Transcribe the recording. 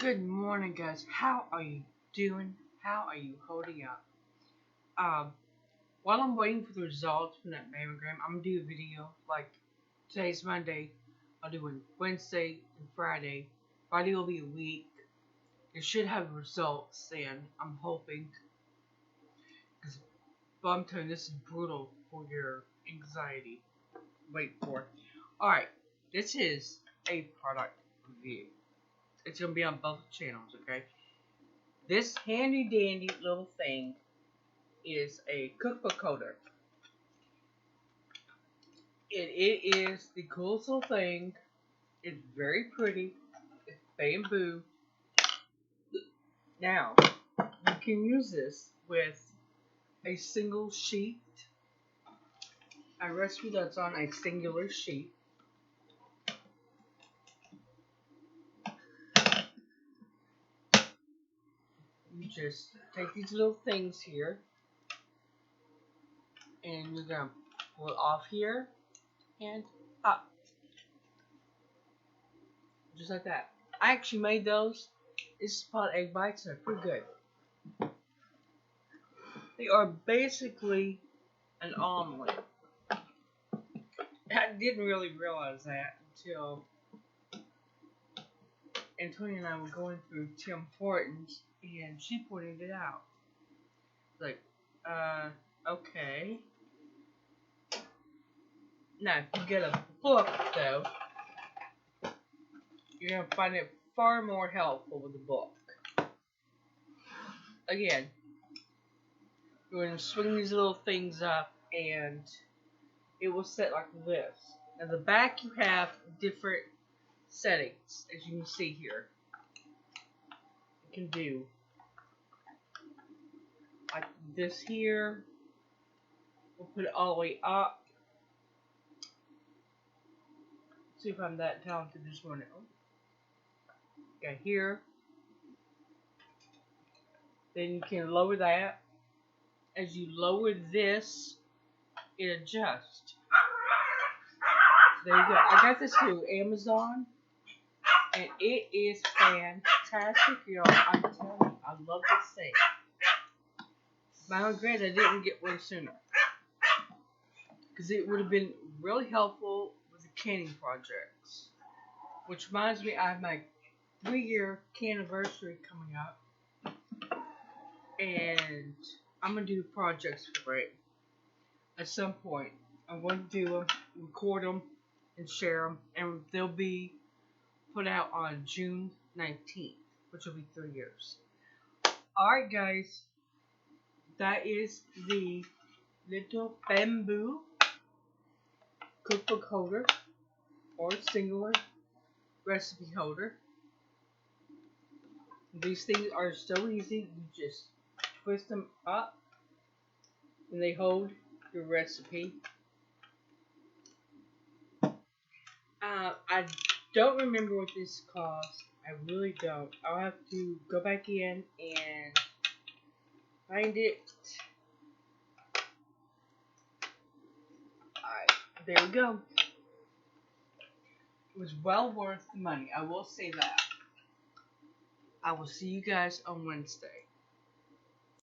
Good morning, guys. How are you doing? How are you holding up? While I'm waiting for the results from that mammogram, I'm gonna do a video. Like today's Monday, I'll do it Wednesday and Friday. Friday will be a week. It should have results then. I'm hoping. But I'm telling you, this is brutal for your anxiety. Wait for it. Alright, this is a product review. It's going to be on both channels, okay? This handy dandy little thing is a cookbook holder. It is the coolest little thing. It's very pretty. It's bamboo. Now, you can use this with a single sheet. A recipe that's on a singular sheet. You just take these little things here and you're gonna pull it off here and up. Just like that. I actually made those. It's spot egg bites and they're pretty good. They are basically an omelet. I didn't really realize that until Antonia and I were going through Tim Hortons and she pointed it out. Like, okay. Now, if you get a book, though, you're going to find it far more helpful with the book. Again, you're going to swing these little things up and it will set like this. Now, the back you have different settings, as you can see here. You can do like this here. We'll put it all the way up. See if I'm that talented this morning. Okay, here. Then you can lower that. As you lower this, it adjusts. There you go. I got this through Amazon, and it is fantastic, y'all. I'm telling you, I love this thing. My regret I didn't get one sooner, because it would have been really helpful with the canning projects. Which reminds me, I have my 3-year anniversary coming up, and I'm gonna do projects for it at some point. I'm going to do them, record them, and share them, and they'll be put out on June 19th, which will be 3 years. Alright, guys, that is the little bamboo cookbook holder or singular recipe holder. These things are so easy. You just twist them up and they hold your recipe. I don't remember what this cost. I really don't. I'll have to go back in and find it. Alright, there we go. It was well worth the money. I will say that. I will see you guys on Wednesday.